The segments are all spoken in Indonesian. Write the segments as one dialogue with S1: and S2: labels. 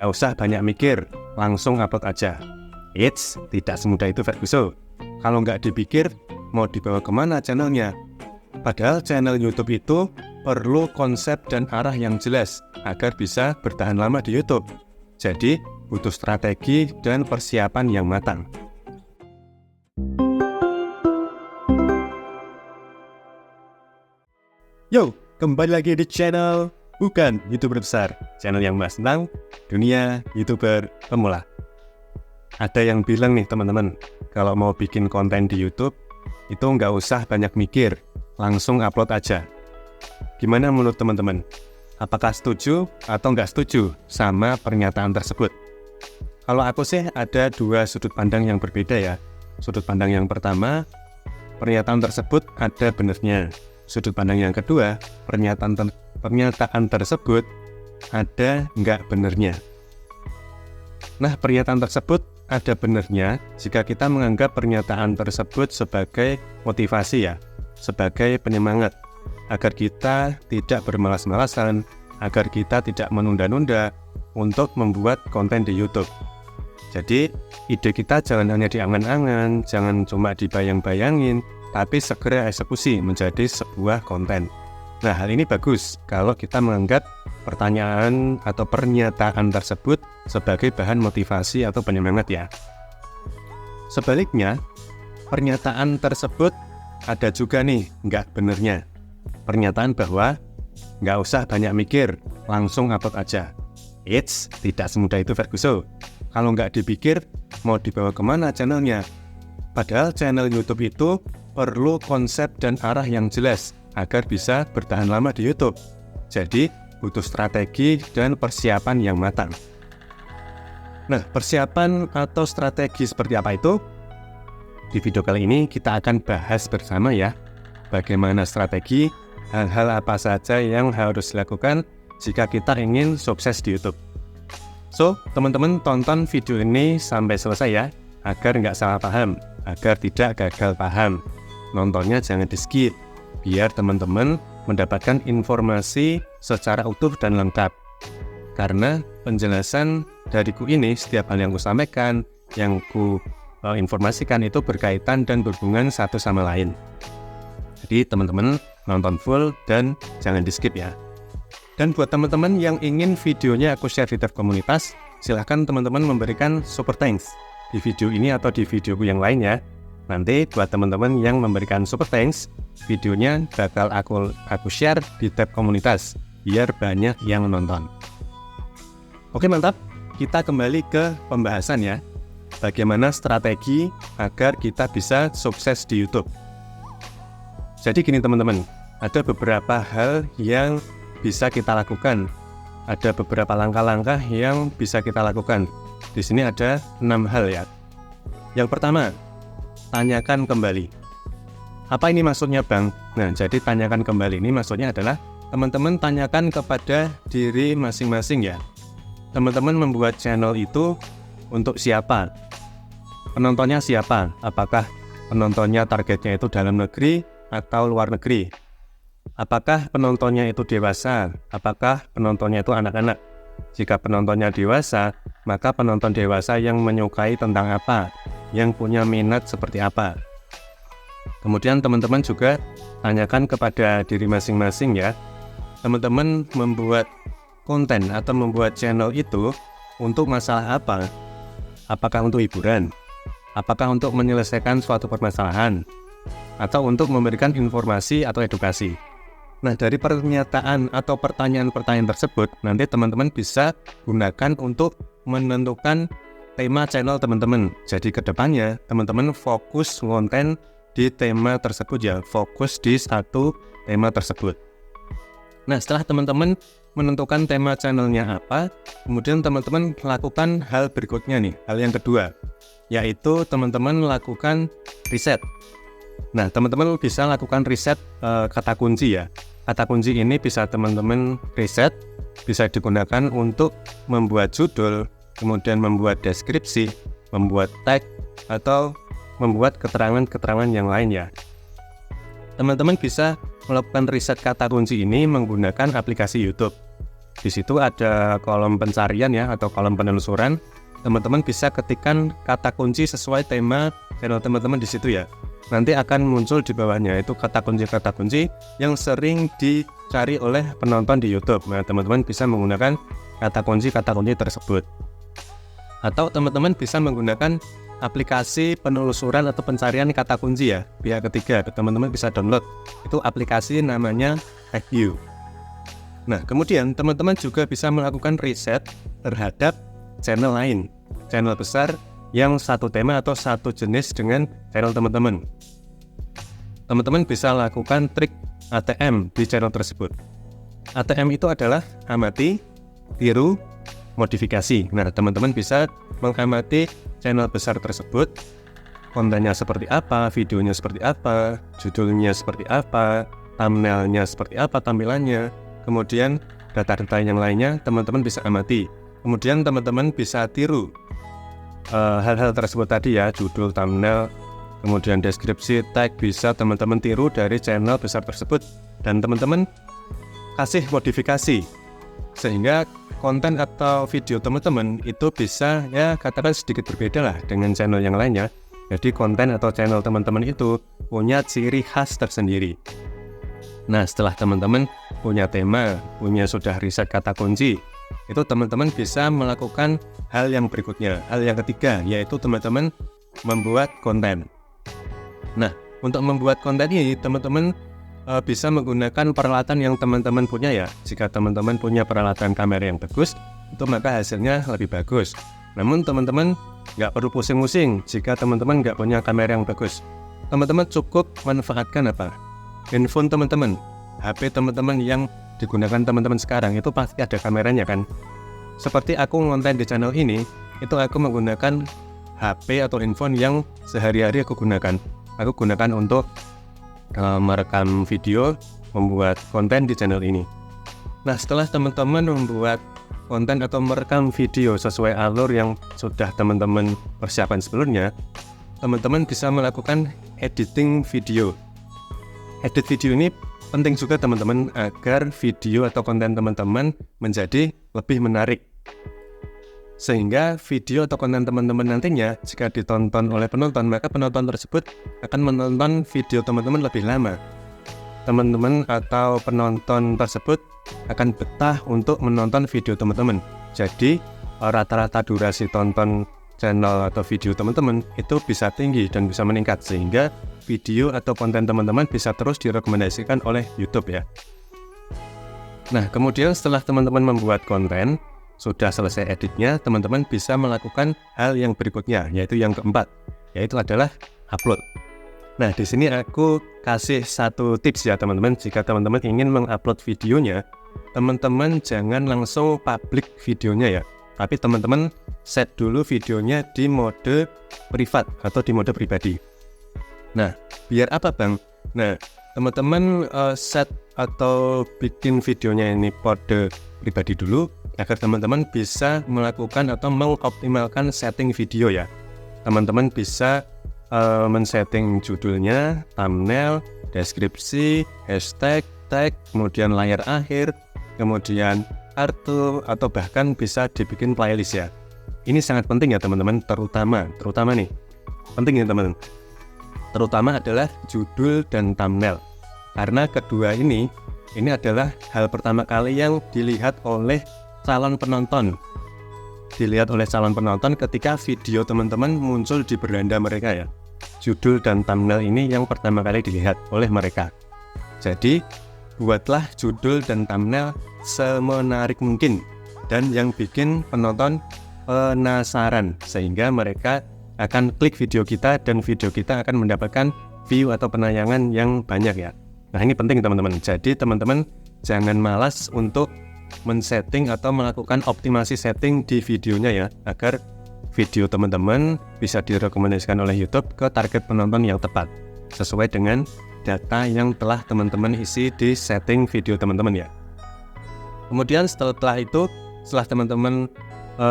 S1: Nggak usah banyak mikir, langsung upload aja. Eits, tidak semudah itu Ferguson. Kalau nggak dipikir, mau dibawa kemana channelnya? Padahal channel YouTube itu perlu konsep dan arah yang jelas agar bisa bertahan lama di YouTube. Jadi, butuh strategi dan persiapan yang matang. Yo, kembali lagi di channel Bukan YouTuber Besar, channel yang bahas tentang dunia YouTuber pemula. Ada yang bilang nih teman-teman, kalau mau bikin konten di YouTube, itu nggak usah banyak mikir, langsung upload aja. Gimana menurut teman-teman? Apakah setuju atau nggak setuju sama pernyataan tersebut? Kalau aku sih ada dua sudut pandang yang berbeda ya. Sudut pandang yang pertama, pernyataan tersebut ada benarnya. Sudut pandang yang kedua, pernyataan tersebut ada nggak benernya. Nah, pernyataan tersebut ada benernya jika kita menganggap pernyataan tersebut sebagai motivasi ya, sebagai penyemangat, agar kita tidak bermalas-malasan, agar kita tidak menunda-nunda untuk membuat konten di YouTube. Jadi, ide kita jangan hanya diangan-angan, jangan cuma dibayang-bayangin, tapi segera eksekusi menjadi sebuah konten. Nah, hal ini bagus kalau kita menganggap pertanyaan atau pernyataan tersebut sebagai bahan motivasi atau penyemangat ya. Sebaliknya, pernyataan tersebut ada juga nih nggak benernya. Pernyataan bahwa nggak usah banyak mikir, langsung upload aja. Eits, tidak semudah itu Ferguson. Kalau nggak dipikir, mau dibawa kemana channelnya? Padahal channel YouTube itu perlu konsep dan arah yang jelas agar bisa bertahan lama di YouTube. Jadi, butuh strategi dan persiapan yang matang. Nah, persiapan atau strategi seperti apa itu? Di video kali ini kita akan bahas bersama ya, bagaimana strategi, hal-hal apa saja yang harus dilakukan jika kita ingin sukses di YouTube. So, teman-teman tonton video ini sampai selesai ya, agar nggak salah paham, agar tidak gagal paham. Nontonnya jangan di-skip, biar teman-teman mendapatkan informasi secara utuh dan lengkap. Karena penjelasan dariku ini, setiap hal yang kusampaikan, yang ku informasikan itu berkaitan dan berhubungan satu sama lain. Jadi teman-teman nonton full dan jangan di-skip ya. Dan buat teman-teman yang ingin videonya aku share di tab komunitas, silahkan teman-teman memberikan super thanks di video ini atau di videoku yang lain ya. Nanti buat teman-teman yang memberikan super thanks, videonya bakal aku share di tab komunitas biar banyak yang nonton. Oke, mantap. Kita kembali ke pembahasan ya. Bagaimana strategi agar kita bisa sukses di YouTube. Jadi gini teman-teman, ada beberapa hal yang bisa kita lakukan. Ada beberapa langkah-langkah yang bisa kita lakukan. Di sini ada 6 hal ya. Yang pertama, tanyakan kembali. Apa ini maksudnya Bang? Nah, jadi tanyakan kembali ini maksudnya adalah teman-teman tanyakan kepada diri masing-masing ya. Teman-teman membuat channel itu untuk siapa? Penontonnya siapa? Apakah penontonnya targetnya itu dalam negeri atau luar negeri? Apakah penontonnya itu dewasa? Apakah penontonnya itu anak-anak? Jika penontonnya dewasa, maka penonton dewasa yang menyukai tentang apa? Yang punya minat seperti apa? Kemudian teman-teman juga tanyakan kepada diri masing-masing ya. Teman-teman membuat konten atau membuat channel itu untuk masalah apa? Apakah untuk hiburan? Apakah untuk menyelesaikan suatu permasalahan? Atau untuk memberikan informasi atau edukasi? Nah, dari pernyataan atau pertanyaan-pertanyaan tersebut, nanti teman-teman bisa gunakan untuk menentukan tema channel teman-teman. Jadi kedepannya teman-teman fokus konten di tema tersebut ya, fokus di satu tema tersebut. Nah, setelah teman-teman menentukan tema channelnya apa, kemudian teman-teman lakukan hal berikutnya nih, hal yang kedua, yaitu teman-teman lakukan riset. Nah, teman-teman bisa lakukan riset kata kunci ya. Kata kunci ini bisa teman-teman riset, bisa digunakan untuk membuat judul, kemudian membuat deskripsi, membuat tag, atau membuat keterangan-keterangan yang lain ya. Teman-teman bisa melakukan riset kata kunci ini menggunakan aplikasi YouTube. Di situ ada kolom pencarian ya, atau kolom penelusuran. Teman-teman bisa ketikkan kata kunci sesuai tema channel teman-teman di situ ya. Nanti akan muncul di bawahnya itu kata kunci yang sering dicari oleh penonton di YouTube. Nah, teman-teman bisa menggunakan kata kunci tersebut. Atau teman-teman bisa menggunakan aplikasi penelusuran atau pencarian kata kunci ya, pihak ketiga. Teman-teman bisa download. Itu aplikasi namanya TagView. Nah, kemudian teman-teman juga bisa melakukan riset terhadap channel lain, channel besar yang satu tema atau satu jenis dengan channel teman-teman. Teman-teman bisa lakukan trik ATM di channel tersebut. ATM itu adalah amati, tiru, modifikasi. Nah, teman-teman bisa mengamati channel besar tersebut, kontennya seperti apa, videonya seperti apa, judulnya seperti apa, thumbnailnya seperti apa tampilannya, kemudian data-data yang lainnya teman-teman bisa amati. Kemudian teman-teman bisa tiru hal-hal tersebut tadi ya, judul, thumbnail, kemudian deskripsi, tag, bisa teman-teman tiru dari channel besar tersebut. Dan teman-teman kasih modifikasi, sehingga konten atau video teman-teman itu bisa ya katakan sedikit berbeda lah dengan channel yang lainnya. Jadi konten atau channel teman-teman itu punya ciri khas tersendiri. Nah, setelah teman-teman punya tema, sudah riset kata kunci, itu teman-teman bisa melakukan hal yang berikutnya. Hal yang ketiga, yaitu teman-teman membuat konten. Nah, untuk membuat konten ini, teman-teman bisa menggunakan peralatan yang teman-teman punya ya. Jika teman-teman punya peralatan kamera yang bagus, itu maka hasilnya lebih bagus. Namun teman-teman nggak perlu pusing-pusing jika teman-teman nggak punya kamera yang bagus. Teman-teman cukup manfaatkan apa? Handphone teman-teman, HP teman-teman yang digunakan teman-teman sekarang itu pasti ada kameranya kan. Seperti aku ngonten di channel ini, itu aku menggunakan HP atau handphone yang sehari-hari aku gunakan. Aku gunakan untuk merekam video, membuat konten di channel ini. Nah, setelah teman-teman membuat konten atau merekam video sesuai alur yang sudah teman-teman persiapkan sebelumnya, teman-teman bisa melakukan editing video. Edit video ini penting juga teman-teman agar video atau konten teman-teman menjadi lebih menarik. Sehingga video atau konten teman-teman nantinya jika ditonton oleh penonton, maka penonton tersebut akan menonton video teman-teman lebih lama. Teman-teman atau penonton tersebut akan betah untuk menonton video teman-teman. Jadi rata-rata durasi tonton channel atau video teman-teman itu bisa tinggi dan bisa meningkat, sehingga video atau konten teman-teman bisa terus direkomendasikan oleh YouTube ya. Nah, kemudian setelah teman-teman membuat konten, sudah selesai editnya, teman-teman bisa melakukan hal yang berikutnya, yaitu yang keempat, yaitu adalah upload. Nah, di sini aku kasih satu tips ya teman-teman. Jika teman-teman ingin mengupload videonya, teman-teman jangan langsung publik videonya ya, tapi teman-teman set dulu videonya di mode privat atau di mode pribadi. Nah, biar apa bang? Nah, teman-teman set atau bikin videonya ini mode pribadi dulu, agar teman-teman bisa melakukan atau mengoptimalkan setting video ya. Teman-teman bisa men-setting judulnya, thumbnail, deskripsi, hashtag, tag, kemudian layar akhir, kemudian kartu, atau bahkan bisa dibikin playlist ya. Ini sangat penting ya teman-teman, terutama nih, penting ya teman-teman. Terutama adalah judul dan thumbnail. Karena kedua ini adalah hal pertama kali yang dilihat oleh calon penonton. Dilihat oleh calon penonton ketika video teman-teman muncul di beranda mereka ya. Judul dan thumbnail ini yang pertama kali dilihat oleh mereka. Jadi, buatlah judul dan thumbnail semenarik mungkin dan yang bikin penonton penasaran, sehingga mereka akan klik video kita dan video kita akan mendapatkan view atau penayangan yang banyak ya. Nah, ini penting teman-teman. Jadi teman-teman jangan malas untuk men-setting atau melakukan optimasi setting di videonya ya, agar video teman-teman bisa direkomendasikan oleh YouTube ke target penonton yang tepat sesuai dengan data yang telah teman-teman isi di setting video teman-teman ya. Kemudian setelah teman-teman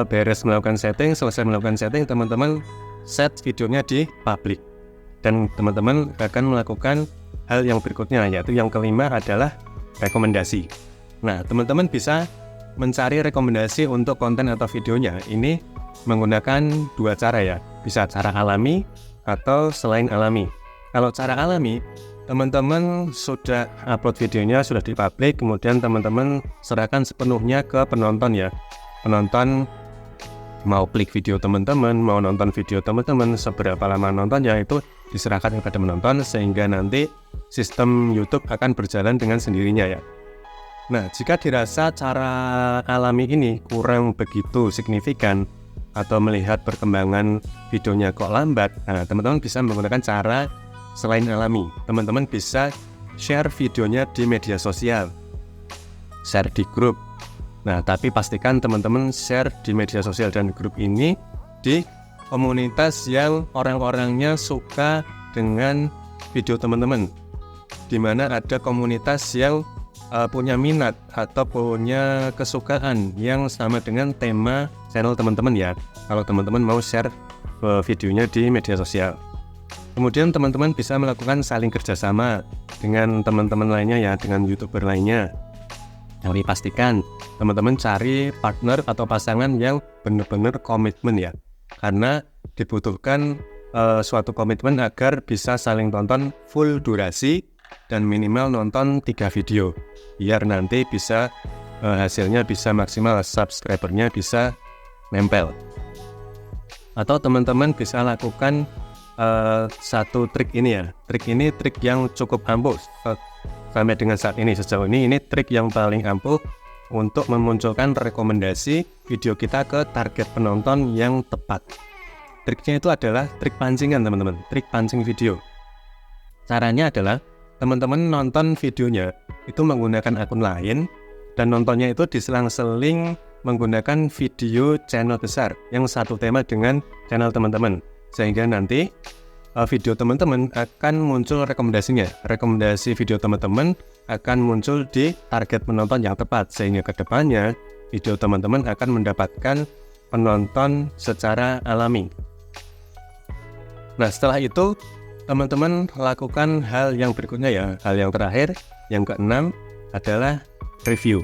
S1: beres melakukan setting, selesai melakukan setting, teman-teman set videonya di public, dan teman-teman akan melakukan hal yang berikutnya, yaitu yang kelima adalah rekomendasi. Nah, teman-teman bisa mencari rekomendasi untuk konten atau videonya, ini menggunakan dua cara ya. Bisa cara alami atau selain alami. Kalau cara alami, teman-teman sudah upload videonya, sudah dipublish, kemudian teman-teman serahkan sepenuhnya ke penonton ya. Penonton mau klik video teman-teman, mau nonton video teman-teman, seberapa lama nontonnya itu diserahkan kepada penonton, sehingga nanti sistem YouTube akan berjalan dengan sendirinya ya. Nah, jika dirasa cara alami ini kurang begitu signifikan atau melihat perkembangan videonya kok lambat, nah teman-teman bisa menggunakan cara selain alami. Teman-teman bisa share videonya di media sosial, share di grup. Nah, tapi pastikan teman-teman share di media sosial dan grup ini di komunitas yang orang-orangnya suka dengan video teman-teman, di mana ada komunitas yang punya minat atau punya kesukaan yang sama dengan tema channel teman-teman ya, kalau teman-teman mau share videonya di media sosial. Kemudian teman-teman bisa melakukan saling kerjasama dengan teman-teman lainnya ya, dengan YouTuber lainnya. Tapi pastikan teman-teman cari partner atau pasangan yang benar-benar komitmen ya, karena dibutuhkan suatu komitmen agar bisa saling tonton full durasi dan minimal nonton 3 video, biar nanti bisa hasilnya bisa maksimal, subscribernya bisa nempel. Atau teman-teman bisa lakukan satu trik ini ya. Trik ini trik yang cukup ampuh sampai dengan saat ini. Sejauh ini trik yang paling ampuh untuk memunculkan rekomendasi video kita ke target penonton yang tepat. Triknya itu adalah trik pancingan teman-teman, trik pancing video. Caranya adalah teman-teman nonton videonya itu menggunakan akun lain, dan nontonnya itu diselang-seling menggunakan video channel besar yang satu tema dengan channel teman-teman, sehingga nanti video teman-teman akan muncul rekomendasinya. Rekomendasi video teman-teman akan muncul di target penonton yang tepat, sehingga kedepannya video teman-teman akan mendapatkan penonton secara alami. Nah, setelah itu teman-teman lakukan hal yang berikutnya ya. Hal yang terakhir, yang keenam adalah review.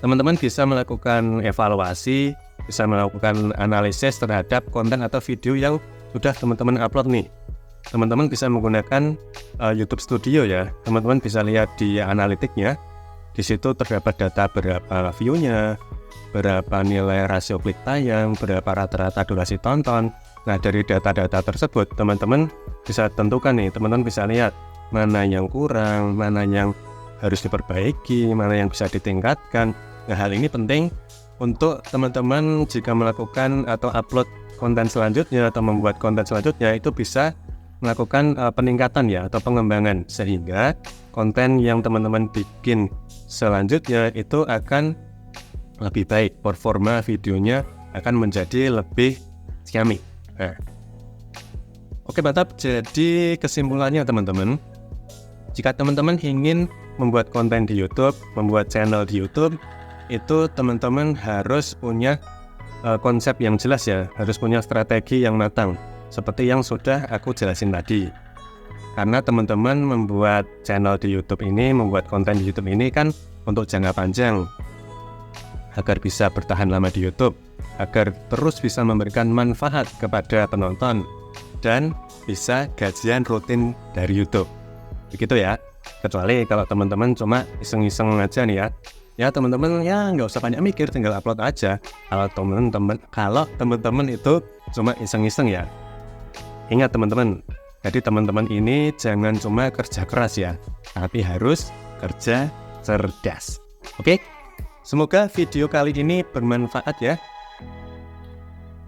S1: Teman-teman bisa melakukan evaluasi, bisa melakukan analisis terhadap konten atau video yang sudah teman-teman upload nih. Teman-teman bisa menggunakan YouTube Studio ya. Teman-teman bisa lihat di analitiknya. Di situ terdapat data berapa view-nya, berapa nilai rasio klik tayang, berapa rata-rata durasi tonton. Nah, dari data-data tersebut teman-teman bisa tentukan nih, teman-teman bisa lihat mana yang kurang, mana yang harus diperbaiki, mana yang bisa ditingkatkan. Nah, hal ini penting untuk teman-teman jika melakukan atau upload konten selanjutnya atau membuat konten selanjutnya, itu bisa melakukan peningkatan ya atau pengembangan, sehingga konten yang teman-teman bikin selanjutnya itu akan lebih baik, performa videonya akan menjadi lebih ciamik. Oke, mantap. Jadi kesimpulannya teman-teman, jika teman-teman ingin membuat konten di YouTube, membuat channel di YouTube, itu teman-teman harus punya konsep yang jelas ya, harus punya strategi yang matang, seperti yang sudah aku jelasin tadi. Karena teman-teman membuat channel di YouTube ini, membuat konten di YouTube ini kan untuk jangka panjang, agar bisa bertahan lama di YouTube, agar terus bisa memberikan manfaat kepada penonton, dan bisa gajian rutin dari YouTube. Begitu ya. Kecuali kalau teman-teman cuma iseng-iseng aja nih ya. Ya teman-teman ya nggak usah banyak mikir, tinggal upload aja. Kalau teman-teman itu cuma iseng-iseng ya. Ingat teman-teman, jadi teman-teman ini jangan cuma kerja keras ya, tapi harus kerja cerdas. Oke? Semoga video kali ini bermanfaat ya.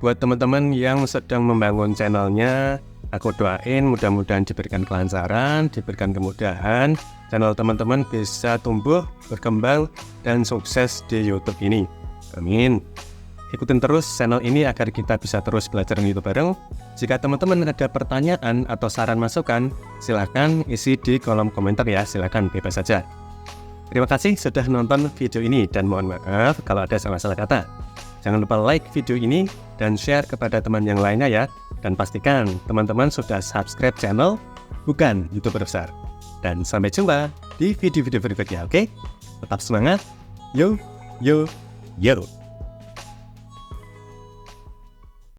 S1: Buat teman-teman yang sedang membangun channelnya, aku doain mudah-mudahan diberikan kelancaran, diberikan kemudahan, channel teman-teman bisa tumbuh, berkembang, dan sukses di YouTube ini. Amin. Ikutin terus channel ini agar kita bisa terus belajar YouTube bareng. Jika teman-teman ada pertanyaan atau saran masukan, silahkan isi di kolom komentar ya, silahkan bebas saja. Terima kasih sudah nonton video ini, dan mohon maaf kalau ada salah-salah kata. Jangan lupa like video ini dan share kepada teman yang lainnya ya. Dan pastikan teman-teman sudah subscribe channel, bukan YouTuber besar. Dan sampai jumpa di video-video berikutnya, oke? Tetap semangat, yo! Yo.